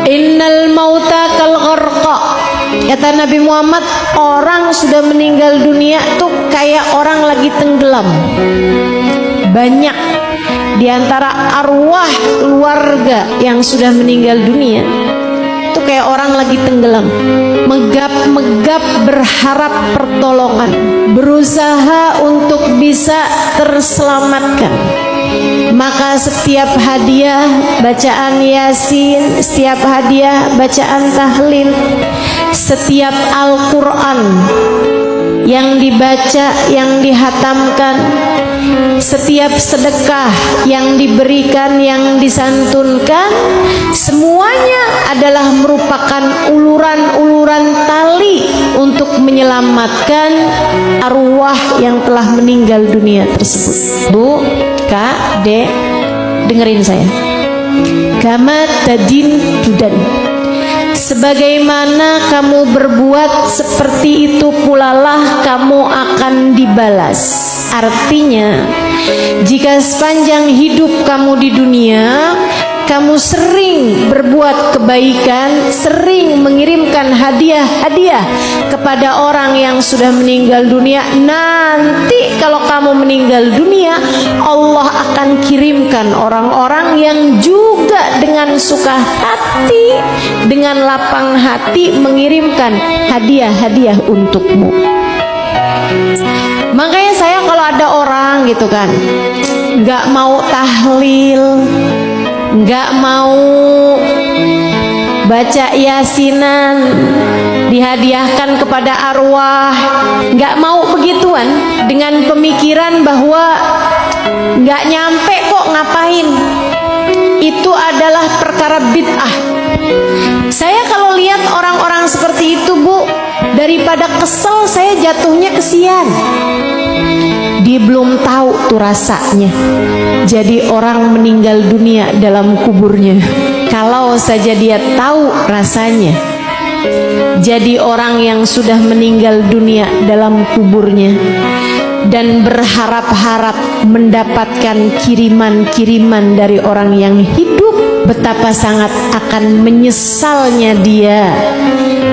Innal mauta kal gharqa. Kata Nabi Muhammad, orang sudah meninggal dunia tuh kayak orang lagi tenggelam. Banyak di antara arwah keluarga yang sudah meninggal dunia itu kayak orang lagi tenggelam, megap-megap berharap pertolongan, berusaha untuk bisa terselamatkan. Maka setiap hadiah bacaan Yasin, setiap hadiah bacaan tahlil, setiap Al-Quran yang dibaca, yang dihatamkan, setiap sedekah yang diberikan, yang disantunkan, semuanya adalah merupakan uluran-uluran tali untuk menyelamatkan arwah yang telah meninggal dunia tersebut. Bu, Kak, Dek, dengerin saya. Kama tadin tudan. Sebagaimana kamu berbuat, seperti itu pula lah kamu akan dibalas. Artinya, jika sepanjang hidup kamu di dunia, kamu sering berbuat kebaikan, sering mengirimkan hadiah-hadiah kepada orang yang sudah meninggal dunia, nanti kalau kamu meninggal dunia, Allah akan kirimkan orang-orang yang juga dengan suka hati, dengan lapang hati mengirimkan hadiah-hadiah untukmu. Makanya saya kalau ada orang gitu kan, nggak mau tahlil, nggak mau baca yasinan, dihadiahkan kepada arwah, nggak mau begituan, dengan pemikiran bahwa nggak nyampe kok ngapain, itu adalah perkara bid'ah. Saya kalau lihat orang-orang seperti itu, Bu, daripada kesel saya jatuhnya kesian. Dia belum tahu tuh rasanya jadi orang meninggal dunia dalam kuburnya. Kalau saja dia tahu rasanya jadi orang yang sudah meninggal dunia dalam kuburnya dan berharap-harap mendapatkan kiriman-kiriman dari orang yang hidup, betapa sangat akan menyesalnya dia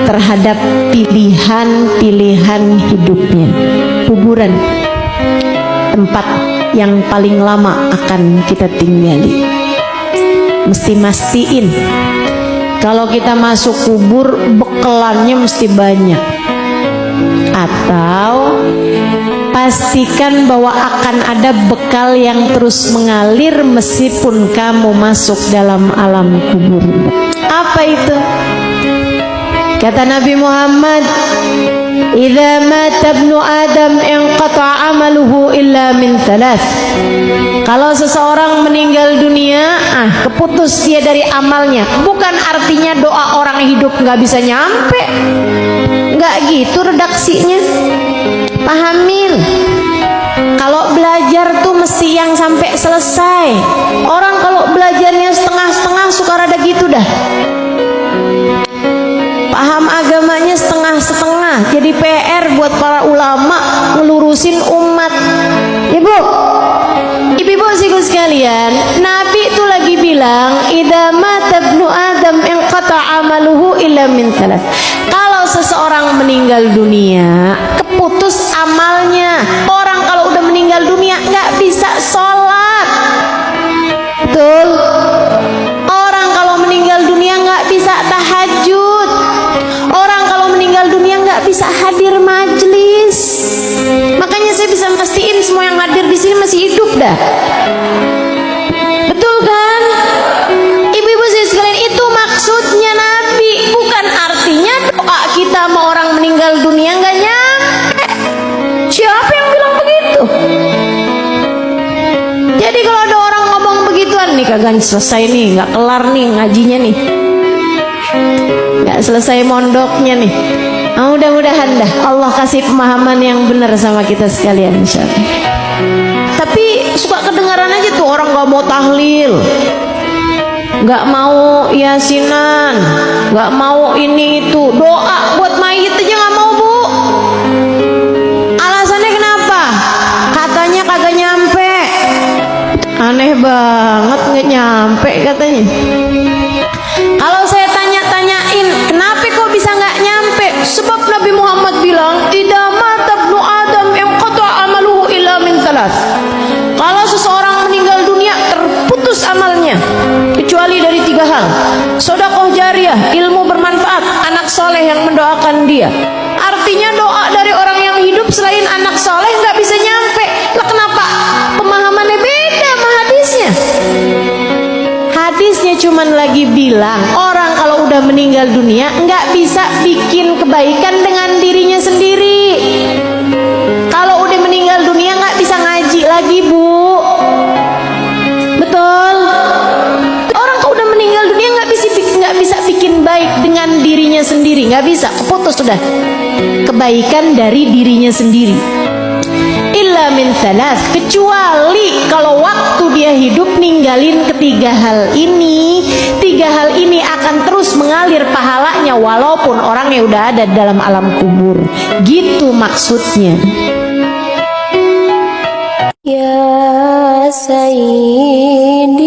terhadap pilihan-pilihan hidupnya. Kuburan, tempat yang paling lama akan kita tinggali. Mesti mastiin kalau kita masuk kubur bekelannya mesti banyak, atau pastikan bahwa akan ada bekal yang terus mengalir meskipun kamu masuk dalam alam kubur. Apa itu? Kata Nabi Muhammad, idza mata ibnu Adam inqata amaluhu illa min thalath. Kalau seseorang meninggal dunia, keputus dia dari amalnya. Bukan artinya doa orang hidup nggak bisa nyampe, nggak gitu redaksinya. Pahamin, kalau belajar tuh mesti yang sampai selesai. Orang kalau belajarnya setengah-setengah suka rada gitu dah. Paham agamanya setengah-setengah, jadi PR buat para ulama ngelurusin umat. Ibu-ibu sekalian, Nabi itu lagi bilang, idza mata ibnu Adam inqata amaluhu illa min thalath. Kalau seseorang meninggal dunia, keputus amalnya. Orang kalau udah meninggal dunia nggak bisa sholat, betul? Orang kalau meninggal dunia nggak bisa tahajud. Orang kalau meninggal dunia nggak bisa hadir majelis. Makanya saya bisa mastiin semua yang hadir di sini masih hidup dah. Betul kan? Ibu-ibu sekalian, itu maksudnya Nabi. Bukan artinya doa kita sama orang meninggal dunia nggak nyampe. Siapa yang bilang begitu? Jadi kalau ada orang ngomong begituan, nih kagak selesai nih, nggak kelar nih ngajinya nih, nggak selesai mondoknya nih. Mudah-mudahan dah Allah kasih pemahaman yang benar sama kita sekalian, insyaallah. Tapi suka kedengaran aja tuh orang nggak mau tahlil, nggak mau yasinan, nggak mau ini itu, doa buat mayit aja nggak mau, Bu. Alasannya kenapa? Katanya kagak nyampe. Aneh banget, nggak nyampe katanya. Kalau saya tanya Sedekah jariah, ilmu bermanfaat, anak soleh yang mendoakan dia. Artinya doa dari orang yang hidup selain anak soleh nggak bisa nyampe. Lah kenapa pemahamannya beda sama hadisnya? Hadisnya cuman lagi bilang orang kalau udah meninggal dunia nggak bisa bikin kebaikan dengan dirinya sendiri. Kalau udah meninggal dunia nggak bisa ngaji lagi, Bu. Betul. Orang kalau udah meninggal dunia nggak bisa bikin baik dengan dirinya sendiri, nggak bisa, keputus sudah kebaikan dari dirinya sendiri. Illa min thalath, kecuali kalau waktu dia hidup ninggalin ketiga hal ini. Tiga hal ini akan terus mengalir pahalanya walaupun orangnya udah ada dalam alam kubur. Gitu maksudnya. Ya Sayyidi